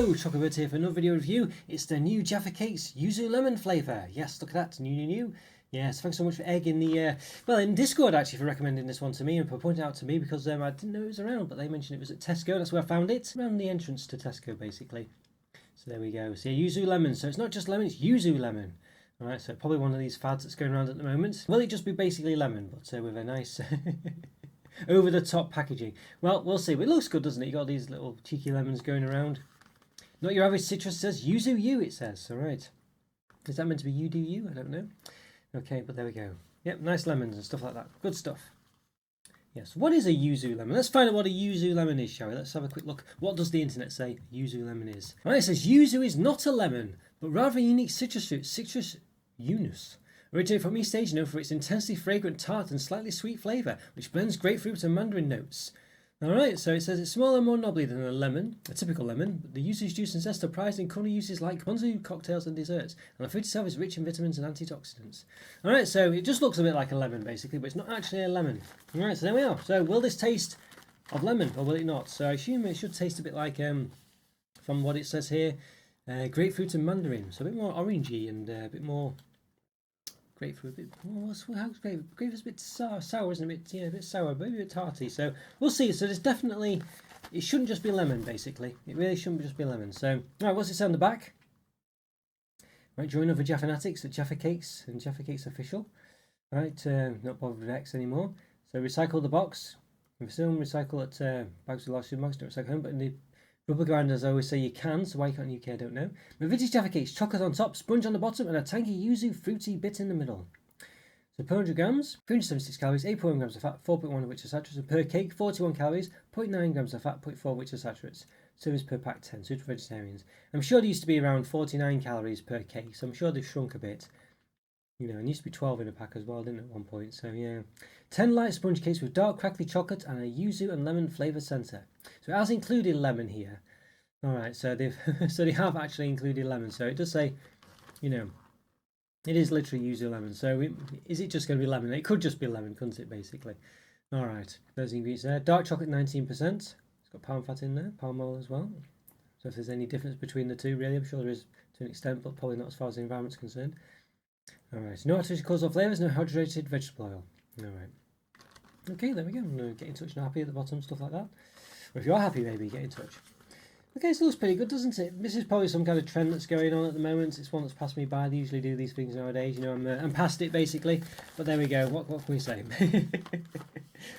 Hello, Chocolo Roberto here for another video review. It's the new Jaffa Cakes Yuzu Lemon flavour. Yes, look at that, new. Yes, thanks so much for Egg in the, in Discord actually for recommending this one to me and for pointing it out to me because I didn't know it was around, but they mentioned it was at Tesco. That's where I found it, around the entrance to Tesco basically. So there we go. So yeah, Yuzu Lemon. So it's not just lemon, it's Yuzu Lemon. Alright, so probably one of these fads that's going around at the moment. Will it just be basically lemon, but with a nice over the top packaging? Well, we'll see. But it looks good, doesn't it? You got these little cheeky lemons going around. Not your average citrus, says Yuzu you, it says. Alright. Is that meant to be you do you? I don't know. Okay, but there we go. Yep, nice lemons and stuff like that. Good stuff. Yes, what is a Yuzu lemon? Let's find out what a Yuzu lemon is, shall we? Let's have a quick look. What does the internet say a Yuzu lemon is? Alright, it says Yuzu is not a lemon, but rather a unique citrus fruit, Citrus unus. Originated from East Asia, known for its intensely fragrant, tart and slightly sweet flavour, which blends grapefruit and mandarin notes. Alright, so it says it's smaller and more knobbly than a lemon, a typical lemon, but the yuzu's juice and zest are prized in culinary uses like ponzu, cocktails and desserts, and the fruit itself is rich in vitamins and antioxidants. Alright, so it just looks a bit like a lemon basically, but it's not actually a lemon. Alright, so there we are. So will this taste of lemon or will it not? So I assume it should taste a bit like, from what it says here, grapefruit and mandarin. So a bit more orangey and a bit more grapefruit, a bit more, how's grapefruit? Grapefruit's a bit sour, isn't it? A bit sour, maybe a bit tarty. So we'll see. So there's definitely, it shouldn't just be lemon, basically. It really shouldn't just be lemon. So, right, what's it say on the back? Right, join other Jaffa fanatics at Jaffa Cakes and Jaffa Cakes official. Right, not bothered with X anymore. So recycle the box. If you still recycle at bags with large supermarkets, don't recycle home, but in the rubber grinders, I always say you can, so why can't you care? I don't know. McVitie Jaffa Cakes, chocolate on top, sponge on the bottom, and a tangy yuzu fruity bit in the middle. So 400 grams, 376 calories, 8.1 grams of fat, 4.1 of which are saturates. And per cake, 41 calories, 0.9 grams of fat, 0.4 of which are saturates. Servings per pack 10, suited for vegetarians. I'm sure they used to be around 49 calories per cake, so I'm sure they've shrunk a bit. You know, and used to be 12 in a pack as well, didn't it, at one point? So yeah. 10 light sponge cakes with dark crackly chocolate and a yuzu and lemon flavour centre. So it has included lemon here. Alright, so they have actually included lemon. So it does say, you know, it is literally yuzu lemon. So is it just going to be lemon? It could just be lemon, couldn't it, basically? Alright, those ingredients there. Dark chocolate 19%. It's got palm fat in there, palm oil as well. So if there's any difference between the two, really, I'm sure there is to an extent, but probably not as far as the environment's concerned. Alright, no artificial colours or flavours, no hydrated vegetable oil. Alright. Okay, there we go. I'm going to get in touch and happy at the bottom, stuff like that. Or if you're happy, maybe get in touch. Okay, so it looks pretty good, doesn't it? This is probably some kind of trend that's going on at the moment. It's one that's passed me by. They usually do these things nowadays. You know, I'm past it basically. But there we go. What can we say?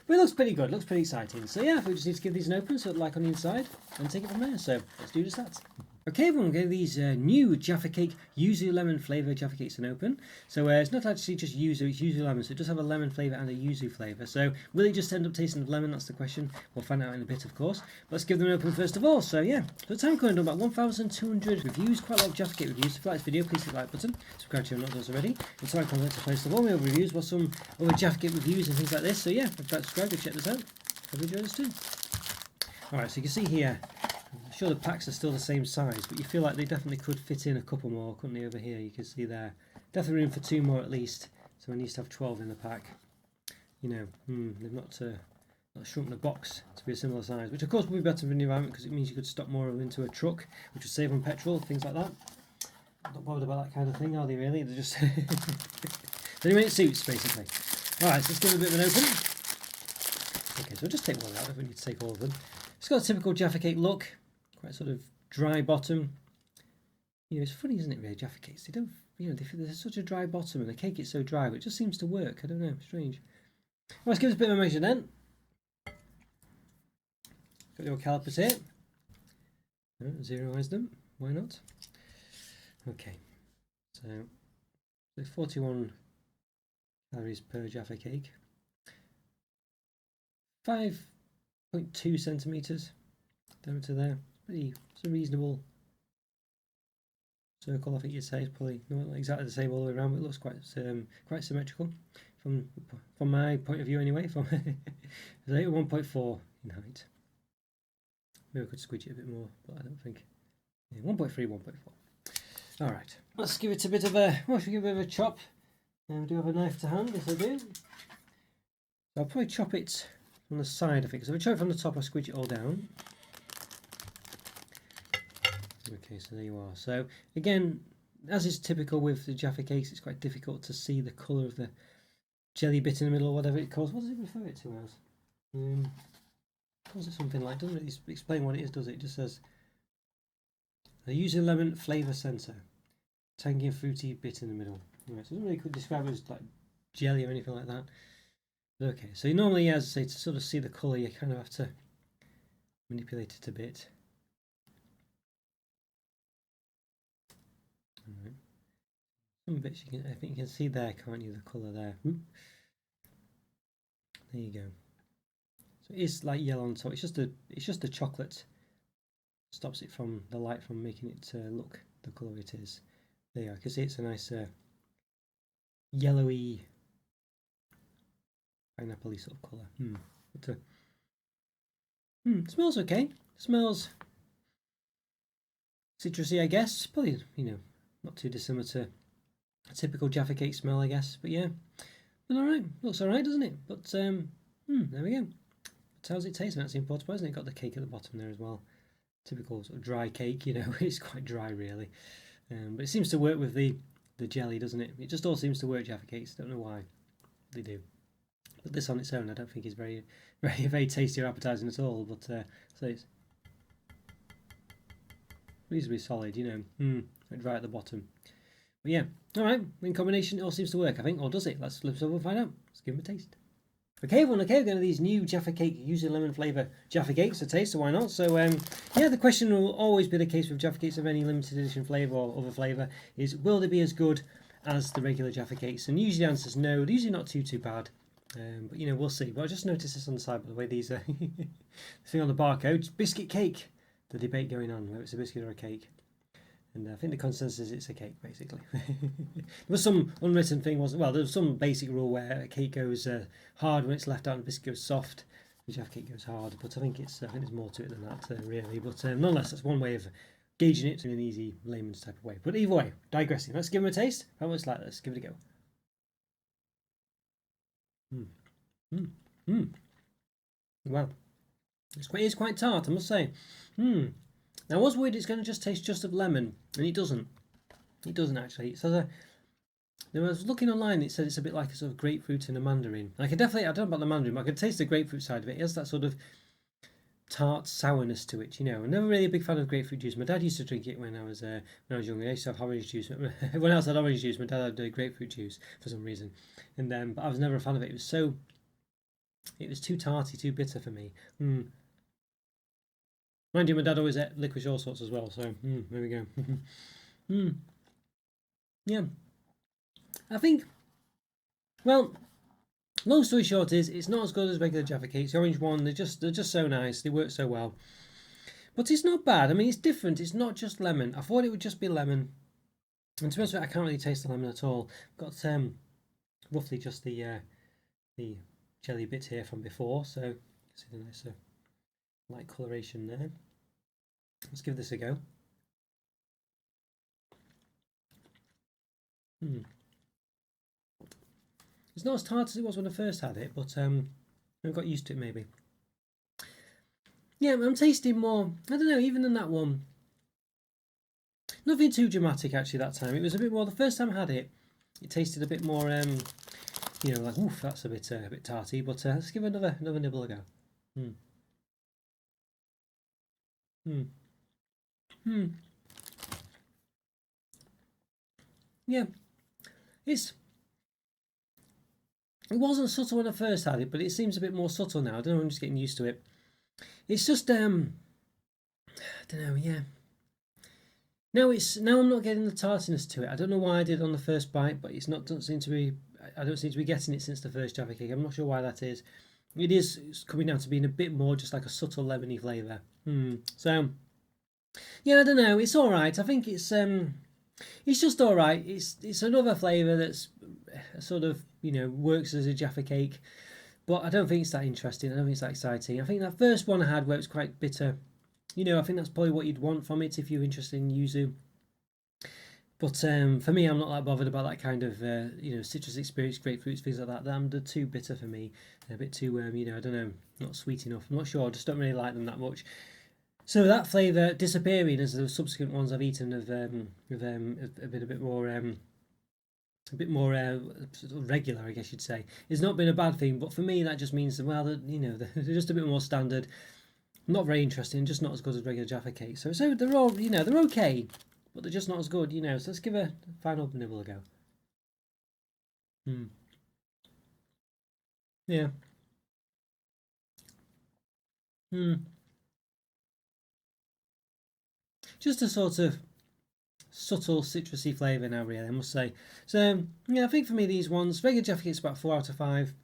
But it looks pretty good. It looks pretty exciting. So yeah, we just need to give these an open, so it'll like on the inside, and take it from there. So let's do just that. Okay, everyone, we'll give these new Jaffa Cake Yuzu Lemon flavour Jaffa Cakes an open. So it's not actually just yuzu, it's yuzu lemon, so it does have a lemon flavour and a yuzu flavour. So will it just end up tasting of lemon? That's the question. We'll find out in a bit, of course. But let's give them an open first of all. So yeah, so time currently done about 1,200 reviews, quite a lot of Jaffa Cake reviews. If you like this video, please hit the like button. Subscribe to if not already. It's like content to post the warm reviews, or some other Jaffa Cake reviews and things like this. So yeah, if you'd like to subscribe, go check this out. Hope you enjoy this too. Alright, so you can see here, I'm sure the packs are still the same size, but you feel like they definitely could fit in a couple more, couldn't they, over here? You can see there. Definitely room for 2 more at least, so I need to have 12 in the pack. You know, they've not shrunk the box to be a similar size, which of course would be better for the environment because it means you could stock more of them into a truck, which would save on petrol, things like that. Not bothered about that kind of thing, are they really? They're just... Anyway, it suits, basically. Alright, so let's give it a bit of an open. Okay, so we'll just take one out if we need to take all of them. It's got a typical Jaffa Cake look. Quite sort of dry bottom. You know, it's funny, isn't it, really, Jaffa Cakes? They don't, you know, there's such a dry bottom and the cake is so dry, but it just seems to work. I don't know, strange. Well, let's give it a bit of a measure then. Got your calipers here. Zeroise them, why not? Okay, so 41 calories per Jaffa Cake. 5.2 centimetres. Diameter there. It's a reasonable circle, I think you'd say. It's probably not exactly the same all the way around, but it looks quite symmetrical from my point of view anyway. From it's 1.4 in height. Maybe I could squidge it a bit more, but I don't think. Yeah, 1.3, 1.4. All right, let's give it a bit of a. Well, should we give it a bit of a chop? And do have a knife to hand. Yes, I do. So I'll probably chop it on the side of it, because if I chop it from the top, I squidge it all down. Okay, so there you are. So again, as is typical with the Jaffa Cakes, it's quite difficult to see the colour of the jelly bit in the middle or whatever it calls. What does it refer it to as? Calls it something like, doesn't really explain what it is, does it? It just says a Yuzu Lemon flavour centre, tangy and fruity bit in the middle. Right, so it doesn't really describe it as like jelly or anything like that. But okay, so you normally, as I say, to sort of see the colour, you kind of have to manipulate it a bit. Alright. Some bits you can, I think you can see there, can't you? The colour there. Whoop. There you go. So it is like yellow on top. It's just the chocolate stops it from the light from making it look the colour it is. There you are. You can see it's a nice yellowy, pineapple-y sort of colour. It smells okay. It smells citrusy, I guess. Probably, not too dissimilar to a typical Jaffa Cake smell, I guess. But yeah, but alright. Looks alright, doesn't it? But there we go. But how's it taste? That's the important part, isn't it? Got the cake at the bottom there as well. Typical sort of dry cake, it's quite dry really. But it seems to work with the jelly, doesn't it? It just all seems to work, Jaffa Cakes. Don't know why they do. But this on its own, I don't think is very, very, very tasty or appetizing at all. But so it's reasonably solid, right at the bottom. But yeah, all right. In combination, it all seems to work, I think. Or does it? Let's flip over and find out. Let's give them a taste. Okay, everyone. Okay, we're going to these new Jaffa Cake Yuzu Lemon flavour Jaffa Cakes to taste. So why not? So yeah, the question will always be the case with Jaffa Cakes of any limited edition flavour or other flavour is, will they be as good as the regular Jaffa Cakes? And usually the answer is no. They're usually not too bad. But we'll see. But I just noticed this on the side, by the way. These thing on the barcode, biscuit cake. The debate going on whether it's a biscuit or a cake. And I think the consensus is it's a cake, basically. There was some unwritten thing, wasn't? Well, there was some basic rule where a cake goes hard when it's left out, and a biscuit goes soft. The Jaffa Cake goes hard, but I think there's more to it than that, really. But nonetheless, that's one way of gauging it in an easy layman's type of way. But either way, digressing. Let's give them a taste. How much like this? Give it a go. Well, it's quite tart, I must say. Now, I was worried it's going to just taste just of lemon, and it doesn't. It doesn't actually. So I was looking online. It said it's a bit like a sort of grapefruit and a mandarin. I don't know about the mandarin, but I could taste the grapefruit side of it. It has that sort of tart sourness to it. I'm never really a big fan of grapefruit juice. My dad used to drink it when I was younger. I used to have orange juice. When else had orange juice, my dad had grapefruit juice for some reason. And but I was never a fan of it. It was too tarty, too bitter for me. Mind you, my dad always ate licorice all sorts as well, so there we go. Yeah. I think, well, long story short is, it's not as good as regular Jaffa Cakes. The orange one, they're just so nice, they work so well. But it's not bad. I mean, it's different. It's not just lemon. I thought it would just be lemon. And to be honest with you, I can't really taste the lemon at all. I've got roughly just the jelly bit here from before, so see the nice light coloration there. Let's give this a go. It's not as tart as it was when I first had it, but I've got used to it maybe. Yeah, I'm tasting more, I don't know, even than that one. Nothing too dramatic actually that time. It was a bit more, the first time I had it, it tasted a bit more, like, oof, that's a bit tarty, but let's give another nibble a go. Yeah, it wasn't subtle when I first had it, but it seems a bit more subtle now. I don't know, I'm just getting used to it. It's just I don't know, yeah. Now I'm not getting the tartiness to it. I don't know why I did on the first bite, but I don't seem to be getting it since the first Jaffa Cake. I'm not sure why that is. It's coming down to being a bit more just like a subtle lemony flavour. So yeah, I don't know. It's all right. I think it's just all right. It's another flavour that's sort of works as a Jaffa Cake, but I don't think it's that interesting. I don't think it's that exciting. I think that first one I had where it was quite bitter, I think that's probably what you'd want from it if you're interested in yuzu. But for me, I'm not that bothered about that kind of citrus experience, grapefruits, things like that. They're too bitter for me. They're a bit too I don't know, not sweet enough. I'm not sure. I just don't really like them that much. So that flavour disappearing as the subsequent ones I've eaten have been a bit more sort of regular, I guess you'd say. It's not been a bad thing, but for me that just means that, well, they're just a bit more standard, not very interesting, just not as good as regular Jaffa Cakes. So they're all, they're okay, but they're just not as good, So let's give a final nibble a go. Yeah. Just a sort of subtle citrusy flavour now, really, I must say. So yeah, I think for me these ones, regular Jaffa Cakes about 4 out of 5.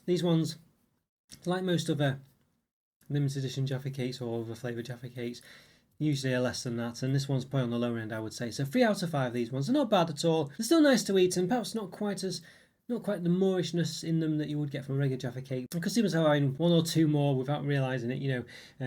These ones, like most other limited edition Jaffa Cakes or other flavoured Jaffa Cakes, usually are less than that, and this one's probably on the lower end, I would say. So 3 out of 5 these ones. They're not bad at all. They're still nice to eat, and perhaps not quite the moorishness in them that you would get from a regular Jaffa Cake. Customers are having 1 or 2 more without realising it,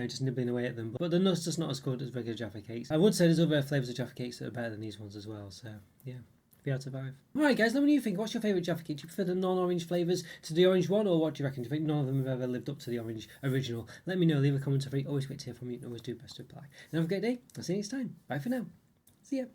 just nibbling away at them. But they're just not as good as regular Jaffa Cakes. I would say there's other flavours of Jaffa Cakes that are better than these ones as well. So yeah. 3 out of 5. Alright guys, let me know what you think. What's your favourite Jaffa Cake? Do you prefer the non-orange flavours to the orange one, or what do you reckon? Do you think none of them have ever lived up to the orange original? Let me know, leave a comment. Always great to hear from you, and always do best to reply. And have a great day. I'll see you next time. Bye for now. See ya.